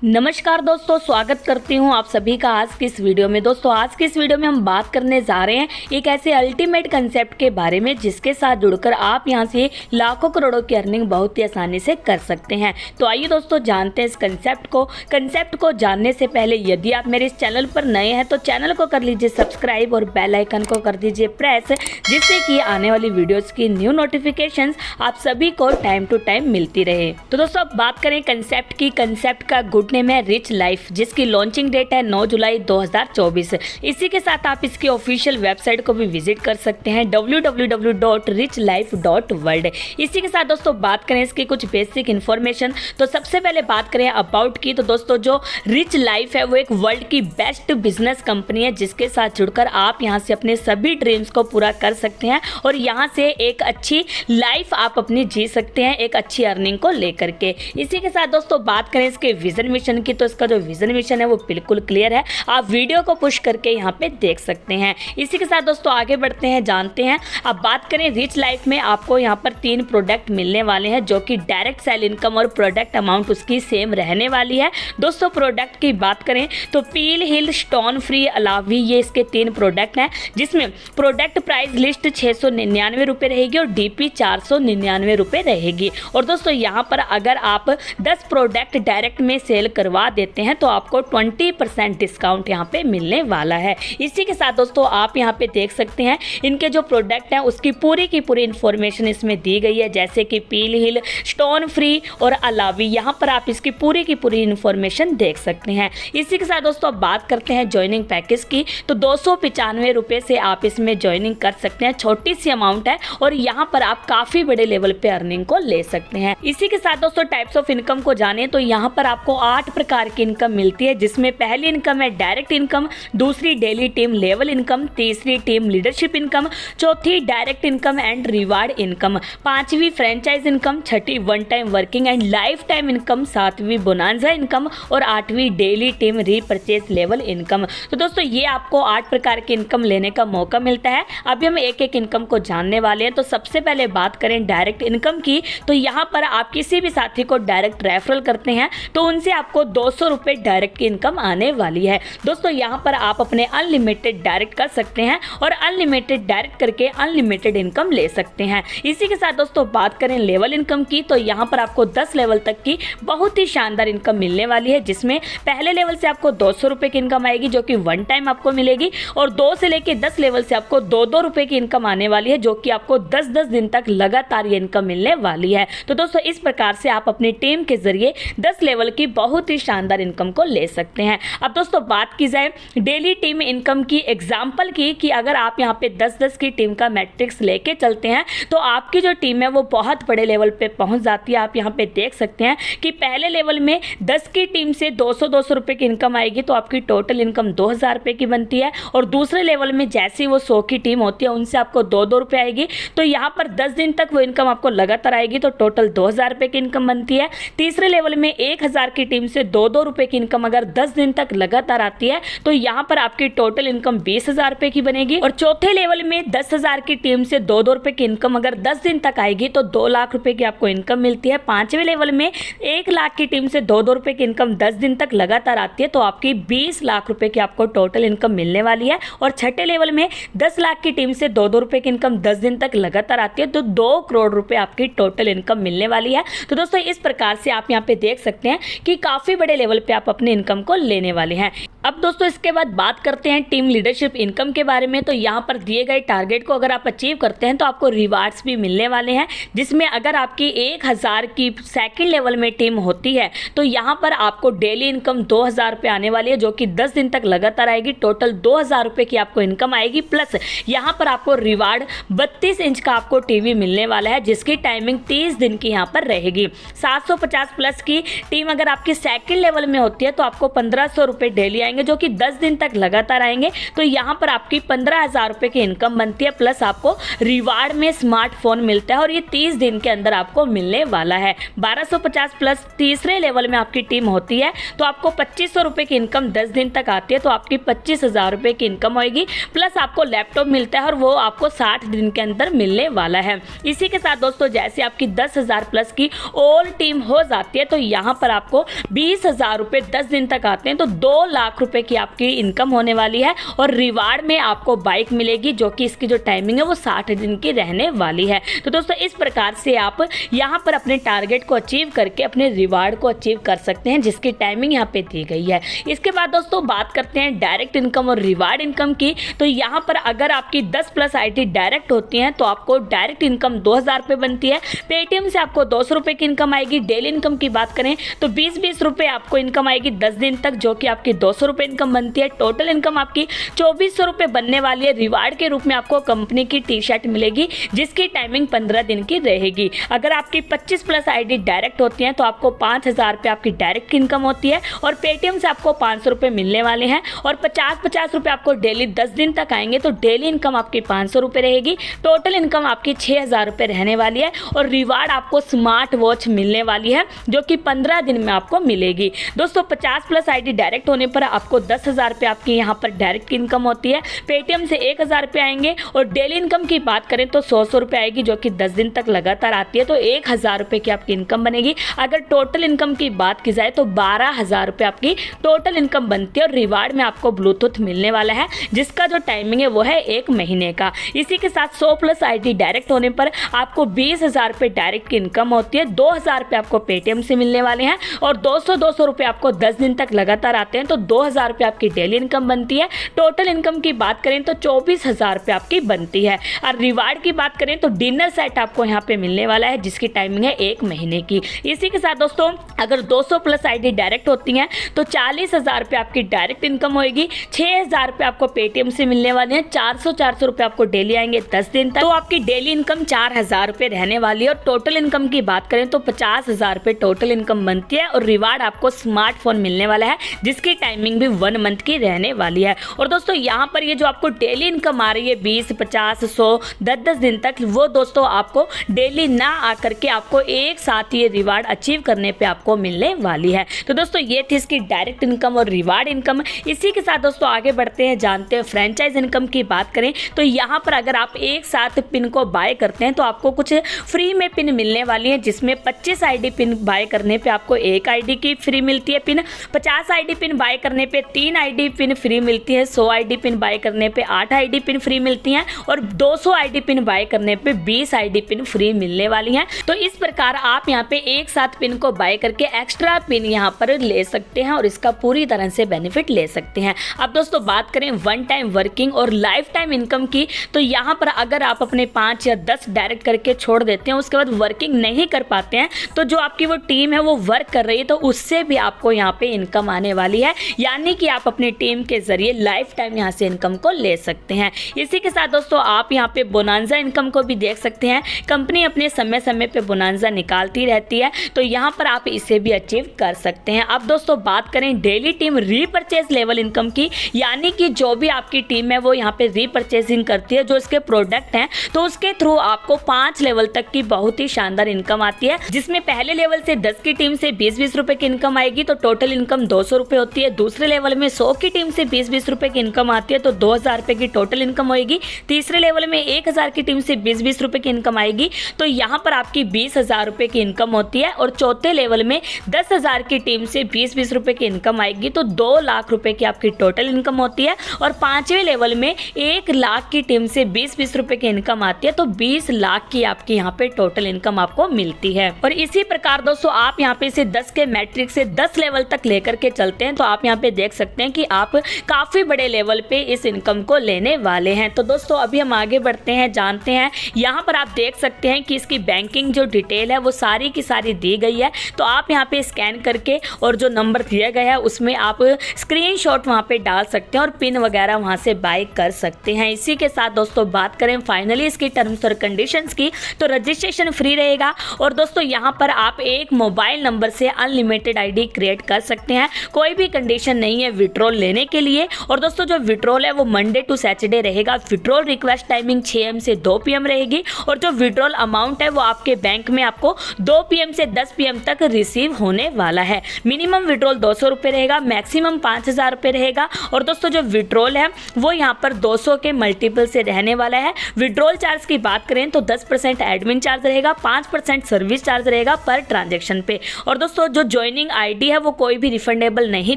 नमस्कार दोस्तों, स्वागत करती हूँ आप सभी का आज की इस वीडियो में। दोस्तों आज की इस वीडियो में हम बात करने जा रहे हैं एक ऐसे अल्टीमेट कंसेप्ट के बारे में जिसके साथ जुड़कर आप यहां से लाखों करोड़ों की अर्निंग बहुत ही आसानी से कर सकते हैं। तो आइए दोस्तों जानते हैं इस कंसेप्ट को जानने से पहले यदि आप मेरे इस चैनल पर नए हैं तो चैनल को कर लीजिए सब्सक्राइब और बेल आइकन को कर दीजिए प्रेस, जिससे कि आने वाली वीडियोज़ की न्यू नोटिफिकेशन आप सभी को टाइम टू टाइम मिलती रहे। तो दोस्तों अब बात करें कंसेप्ट का गुड नेम है रिच लाइफ, जिसकी लॉन्चिंग डेट है 9 जुलाई 2024। इसी के साथ आप इसकी ऑफिशियल वेबसाइट को भी विजिट कर सकते हैं www.richlife.world। इसी के साथ दोस्तों बात करें इसकी कुछ बेसिक इन्फॉर्मेशन, तो सबसे पहले बात करें अबाउट की। तो दोस्तों जो रिच लाइफ है वो एक वर्ल्ड की बेस्ट बिजनेस कंपनी है जिसके साथ जुड़कर आप यहाँ से अपने सभी ड्रीम्स को पूरा कर सकते हैं और यहाँ से एक अच्छी लाइफ आप अपनी जी सकते हैं एक अच्छी अर्निंग को लेकर के। इसी के साथ दोस्तों बात करें इसके विजन मिशन की, तो इसका जो विजन मिशन है वो बिल्कुल क्लियर है, आप वीडियो को पुश करके यहाँ पे देख सकते हैं। इसी के साथ दोस्तों आगे बढ़ते हैं, जानते हैं। अब बात करें रिच लाइफ में आपको यहाँ पर 3 प्रोडक्ट मिलने वाले हैं जो कि डायरेक्ट सेल इनकम और प्रोडक्ट अमाउंट उसकी सेम रहने वाली है। दोस्तों प्रोडक्ट की बात करें तो पील हिल स्टोन फ्री अलावी, ये इसके 3 प्रोडक्ट हैं जिसमें प्रोडक्ट प्राइस लिस्ट 699 रुपये रहेगी और डीपी 499 रुपये रहेगी। और दोस्तों यहाँ पर अगर आप 10 प्रोडक्ट डायरेक्ट में सेल करवा देते हैं तो आपको 20% डिस्काउंट यहाँ पे मिलने वाला है। इसी के साथ दोस्तों आप यहाँ पे देख सकते हैं इनके जो प्रोडक्ट हैं उसकी पूरी की पूरी इंफॉर्मेशन इसमें दी गई है, जैसे कि पील हिल स्टोन फ्री और अलावी, यहाँ पर आप इसकी पूरी की पूरी इंफॉर्मेशन देख सकते हैं। इसी के साथ दोस्तों अब बात करते हैं ज्वाइनिंग पैकेज की, तो 295 रुपये से आप इसमें ज्वाइनिंग कर सकते हैं। छोटी सी अमाउंट है और यहाँ पर आप काफ़ी बड़े लेवल पे अर्निंग को ले सकते हैं। इसी के साथ दोस्तों टाइप्स ऑफ इनकम को जाने तो यहाँ पर आपको 8 प्रकार की इनकम मिलती है, जिसमें पहली इनकम है डायरेक्ट इनकम, दूसरी डेली टीम लेवल इनकम, तीसरी टीम लीडरशिप इनकम, चौथी direct income and reward income, पांचवी franchise income, Chhathi one time working and life time income, सातवीं बोनांजा इनकम और आठवीं daily team repurchase level income. तो दोस्तों ये आपको 8 प्रकार की इनकम लेने का मौका मिलता है। अभी हम एक एक इनकम को जानने वाले हैं। तो सबसे पहले बात करें डायरेक्ट इनकम की, तो यहाँ पर आप किसी भी साथी को डायरेक्ट रेफरल करते हैं तो उनसे आपको 200 रुपये डायरेक्ट की इनकम आने वाली है। दोस्तों यहाँ पर आप अपने अनलिमिटेड डायरेक्ट कर सकते हैं और अनलिमिटेड डायरेक्ट करके अनलिमिटेड इनकम ले सकते हैं। इसी के साथ दोस्तों बात करें लेवल इनकम की, तो यहाँ पर आपको 10 लेवल तक की बहुत ही शानदार इनकम मिलने वाली है, जिसमें पहले लेवल से आपको 200 रुपये की इनकम आएगी जो कि वन टाइम आपको मिलेगी और 2 से लेकर 10 लेवल से आपको 2-2 रुपये की इनकम आने वाली है जो कि आपको 10-10 दिन तक लगातार ये इनकम मिलने वाली है। तो दोस्तों इस प्रकार से आप अपनी टीम के जरिए 10 लेवल की बहुत ही शानदार इनकम को ले सकते हैं। अब दोस्तों बात की जाए डेली टीम इनकम की एग्जांपल की, कि अगर आप यहां पे 10-10 की टीम का मैट्रिक्स लेके चलते हैं तो आपकी जो टीम है वो बहुत बड़े लेवल पे पहुंच जाती है। आप यहां पे देख सकते हैं कि पहले लेवल में 10 की टीम से 200-200 रुपये की इनकम आएगी तो आपकी टोटल इनकम 2000 रुपये की बनती है। और दूसरे लेवल में जैसे वो 100 की टीम होती है उनसे आपको 2-2 रुपये आएगी, तो यहाँ पर 10 दिन तक वो इनकम आपको लगातार आएगी तो टोटल 2000 रुपये की इनकम बनती है। तीसरे लेवल में 1000 की टीम से 2-2 रुपये की इनकम अगर 10 दिन तक लगातार आती है तो यहाँ पर आपकी टोटल इनकम 20,000 रुपये की बनेगी। और चौथे लेवल में 10,000 की टीम से 2-2 रुपये की इनकम अगर 10 दिन तक आएगी तो 2 लाख रुपए की आपको इनकम मिलती है। पांचवें लेवल में 1 लाख की टीम से 2-2 रुपये की इनकम 10 दिन तक लगातार आती है तो आपकी 20 लाख रुपए की आपको टोटल इनकम मिलने वाली है। और छठे लेवल में 10 लाख की टीम से 2-2 रुपये की इनकम 10 दिन तक लगातार आती है तो 2 करोड़ रुपए आपकी टोटल इनकम मिलने वाली है। तो दोस्तों इस प्रकार से आप यहाँ पे देख सकते हैं कि काफी बड़े लेवल पे आप अपनी इनकम को लेने वाले हैं। अब दोस्तों इसके बाद बात करते हैं टीम लीडरशिप इनकम के बारे में, तो यहाँ पर दिए गए टारगेट को अगर आप अचीव करते हैं तो आपको रिवार्ड्स भी मिलने वाले हैं, जिसमें अगर आपकी 1000 की सेकंड लेवल में टीम होती है तो यहाँ पर आपको डेली इनकम 2000 रुपये आने वाली है जो कि 10 दिन तक लगातार आएगी। टोटल 2000 रुपये की आपको इनकम आएगी, प्लस यहाँ पर आपको रिवार्ड 32 इंच का आपको टीवी मिलने वाला है जिसकी टाइमिंग 30 दिन की यहाँ पर रहेगी। 750 प्लस की टीम अगर आपकी सेकंड लेवल में होती है तो आपको 1500 रुपये डेली आएंगे आएंगे जो कि 10 दिन तक लगातार आएंगे तो यहाँ पर आपकी 15,000 रुपये की इनकम बनती है, प्लस आपको रिवार्ड में स्मार्टफोन मिलता है और ये 30 दिन के अंदर आपको मिलने वाला है। 1250 प्लस तीसरे लेवल में आपकी टीम होती है तो आपको 2500 रुपये की इनकम 10 दिन तक आती है, तो आपकी 25,000 रुपये की इनकम होगी, प्लस आपको लैपटॉप मिलता है और वो आपको 60 दिन के अंदर मिलने वाला है। इसी के साथ दोस्तों जैसे आपकी 10,000 प्लस की ऑल टीम हो जाती है तो यहाँ पर आपको 20,000 रुपये 10 दिन तक आते हैं, तो 2 लाख रुपए की आपकी इनकम होने वाली है और रिवार्ड में आपको बाइक मिलेगी जो कि इसकी जो टाइमिंग है वो 60 दिन की रहने वाली है। तो दोस्तों इस प्रकार से आप यहाँ पर अपने टारगेट को अचीव करके अपने रिवार्ड को अचीव कर सकते हैं जिसकी टाइमिंग यहाँ पे दी गई है। इसके बाद दोस्तों बात करते हैं डायरेक्ट इनकम और रिवार्ड इनकम की। तो यहाँ पर अगर आपकी 10 प्लस आईडी डायरेक्ट होती हैं तो आपको डायरेक्ट इनकम 2,000 रुपये बनती है। पेटीएम से आपको 200 रुपये की इनकम आएगी। डेली इनकम की बात करें तो 20-20 रुपये आपको इनकम आएगी 10 दिन तक, जो कि आपकी 200 रुपये इनकम बनती है। टोटल इनकम आपकी 2400 रुपये बनने वाली है। रिवार्ड के रूप में आपको कंपनी की टी शर्ट मिलेगी जिसकी टाइमिंग 15 दिन की रहेगी। अगर आपकी 25 प्लस आईडी डायरेक्ट होती हैं तो आपको 5,000 रुपये आपकी डायरेक्ट इनकम होती है और पेटीएम से आपको 500 रुपये मिलने वाले हैं और 50-50 रुपये आपको डेली 10 दिन तक आएंगे तो डेली इनकम आपकी 500 रुपये रहेगी। टोटल इनकम आपकी 6,000 रुपये रहने वाली है और रिवार्ड आपको स्मार्ट वॉच मिलने वाली है जो कि 15 दिन में आपको मिलेगी। दोस्तों 50 प्लस आईडी डायरेक्ट होने पर आपको 10,000 रुपये आपकी यहाँ पर डायरेक्ट इनकम होती है। पेटीएम से 1,000 रुपये आएंगे और डेली इनकम की बात करें तो 100 रुपये आएगी जो कि 10 दिन तक लगातार आती है, तो 1,000 रुपये की आपकी इनकम बनेगी। अगर टोटल इनकम की बात की जाए तो 12,000 रुपये आपकी टोटल इनकम बनती है और रिवार्ड में आपको ब्लूटूथ मिलने वाला है जिसका जो टाइमिंग है वो है 1 महीने का। इसी के साथ 100 प्लस आईडी डायरेक्ट होने पर आपको 20,000 रुपये डायरेक्ट की इनकम होती है। 2,000 रुपये आपको पेटीएम से मिलने वाले हैं और 200 रुपये आपको 10 दिन तक लगातार आते हैं, तो 2,000 रुपये आपकी डेली इनकम बनती है। टोटल इनकम की बात करें तो 24,000 रुपये आपकी बनती है। और रिवार्ड की बात करें तो डिनर सेट आपको यहाँ पे मिलने वाला है जिसकी टाइमिंग है 1 महीने की। इसी के साथ दोस्तों अगर 200 प्लस आईडी डायरेक्ट होती हैं तो 40,000 रुपये आपकी डायरेक्ट इनकम होगी। 6,000 रुपये आपको पेटीएम से मिलने वाले हैं। 400 रुपये आपको डेली आएंगे 10 दिन तक, तो आपकी डेली इनकम 4,000 रुपये रहने वाली है। और टोटल इनकम की बात करें तो 50,000 रुपये टोटल इनकम बनती है और रिवार्ड आपको स्मार्टफोन मिलने वाला है जिसकी टाइमिंग भी 1 मंथ की रहने वाली है। और दोस्तों यहाँ पर ये जो आपको डेली इनकम आ रही है 20, 50, 100, 10-10 दिन तक, वो दोस्तों आपको डेली ना आकर के आपको एक साथ ये रिवार्ड अचीव करने पे आपको मिलने वाली है। तो दोस्तों ये थी इसकी डायरेक्ट इनकम और रिवार्ड इनकम। इसी के साथ दोस्तों आगे बढ़ते हैं, जानते हैं फ्रेंचाइज इनकम की बात करें तो यहाँ पर अगर आप एक साथ पिन को बाय करते हैं तो आपको कुछ फ्री में पिन मिलने वाली है, जिसमें 25 आईडी पिन बाय करने पे आपको 1 आईडी की फ्री मिलती है पिन, 50 आईडी पिन बाय करने पे 3 आईडी पिन फ्री मिलती है, 100 आईडी पिन बाय करने पे 8 आईडी पिन फ्री मिलती हैं और 200 आईडी पिन बाय करने पे 20 आईडी पिन फ्री मिलने वाली हैं। तो इस प्रकार आप यहाँ पे एक साथ पिन को बाय करके एक्स्ट्रा पिन यहाँ पर ले सकते हैं और इसका पूरी तरह से बेनिफिट ले सकते हैं। अब दोस्तों बात करें वन टाइम वर्किंग और लाइफ टाइम इनकम की, तो यहाँ पर अगर आप अपने 5 या 10 डायरेक्ट करके छोड़ देते हैं, उसके बाद वर्किंग नहीं कर पाते हैं, तो जो आपकी वो टीम है वो वर्क कर रही है तो उससे भी आपको यहाँ पे इनकम आने वाली है, यानी कि आप अपनी टीम के जरिए लाइफ टाइम यहाँ से इनकम को ले सकते हैं। इसी के साथ दोस्तों आप यहाँ पे बोनांजा इनकम को भी देख सकते हैं। कंपनी अपने समय समय पे बोनांजा निकालती रहती है, तो यहाँ पर आप इसे भी अचीव कर सकते हैं। अब दोस्तों बात करें daily team repurchase level income की, यानी कि जो भी आपकी टीम है वो यहाँ पे रीपरचेजिंग करती है जो इसके प्रोडक्ट हैं, तो उसके थ्रू आपको 5 लेवल तक की बहुत ही शानदार इनकम आती है, जिसमें पहले लेवल से 10 की टीम से 20-20 रुपए की इनकम आएगी तो टोटल इनकम 200 रुपए होती है। दूसरे लेवल में 100 की टीम से 20-20 रुपए की इनकम आती है तो 2,000 रुपए की टोटल इनकम होगी। तीसरे लेवल में 1,000 की टीम से 20-20 रुपए की इनकम आएगी तो यहाँ पर आपकी 20,000 रुपए की इनकम होती है। और चौथे लेवल में 10,000 की टीम से 20-20 रुपए की इनकम आएगी तो 2 लाख रुपए की आपकी टोटल इनकम होती है। और पांचवें लेवल में 1 लाख की टीम से 20-20 रुपए की इनकम आती है तो 20 लाख की आपकी यहाँ पे टोटल इनकम आपको मिलती है। और इसी प्रकार दोस्तों आप यहाँ पे इसे 10 के मैट्रिक से 10 लेवल तक लेकर के चलते हैं तो आप यहाँ पे देख सकते हैं कि आप काफी बड़े लेवल पे इस इनकम को लेने वाले हैं। तो दोस्तों अभी हम आगे बढ़ते हैं, जानते हैं। यहाँ पर आप देख सकते हैं कि इसकी बैंकिंग जो डिटेल है वो सारी की सारी दी गई है, तो आप यहाँ पे स्कैन करके और जो नंबर दिया गया है उसमें आप स्क्रीनशॉट वहाँ पे डाल सकते हैं और पिन वगैरह वहाँ से बाय कर सकते हैं। इसी के साथ दोस्तों बात करें फाइनली इसकी टर्म्स और कंडीशंस की, तो रजिस्ट्रेशन फ्री रहेगा और दोस्तों यहाँ पर आप एक मोबाइल नंबर से अनलिमिटेड आईडी क्रिएट कर सकते हैं, कोई भी कंडीशन नहीं है विड्रॉल लेने के लिए। और दोस्तों जो विड्रॉल है वो मंडे टू सैटरडे रहेगा। विड्रॉल रिक्वेस्ट टाइमिंग 6 AM से 2 PM रहेगी और जो विड्रॉल अमाउंट है वो आपके बैंक में आपको 2 PM से 10 PM तक रिसीव होने वाला है। मिनिमम विड्रॉल 200 रुपये रहेगा, मैक्सिमम 5000 रुपये रहेगा। और दोस्तों जो विड्रॉल है वो यहाँ पर 200 के मल्टीपल से रहने वाला है। विड्रॉल चार्ज की बात करें तो 10% एडमिन चार्ज रहेगा, 5% सर्विस चार्ज रहेगा पर ट्रांजेक्शन पे। और दोस्तों जो ज्वाइनिंग आईडी है वो कोई भी रिफंडेबल नहीं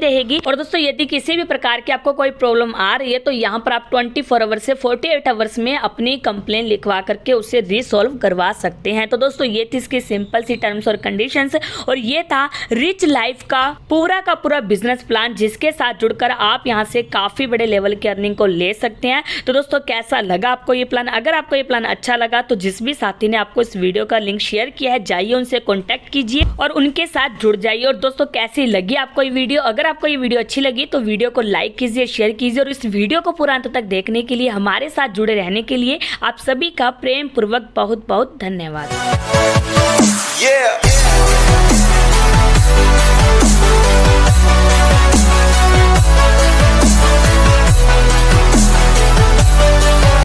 रहेगी। और दोस्तों यदि किसी भी प्रकार की आपको कोई प्रॉब्लम आ रही है तो यहाँ पर आप 24 आवर्स से 48 आवर्स में अपनी कंप्लेन लिखवा करके उसे रिसॉल्व करवा सकते हैं। तो दोस्तों ये थी इसकी सिंपल सी टर्म्स और कंडीशंस और ये था रिच लाइफ का पूरा बिजनेस प्लान, जिसके साथ जुड़कर आप यहाँ से काफी बड़े लेवल की अर्निंग को ले सकते हैं। तो दोस्तों कैसा लगा आपको ये प्लान? अगर आपको ये प्लान अच्छा लगा तो जिस भी साथी ने आपको इस वीडियो का लिंक शेयर किया है जाइए उनसे कॉन्टैक्ट कीजिए और उनके साथ जुड़ जाइए। और दोस्तों कैसी लगी आपको ये वीडियो? अगर आपको ये वीडियो अच्छी लगी तो वीडियो को लाइक कीजिए, शेयर कीजिए और इस वीडियो को पूरा अंत तक देखने के लिए, हमारे साथ जुड़े रहने के लिए आप सभी का प्रेम पूर्वक बहुत बहुत धन्यवाद।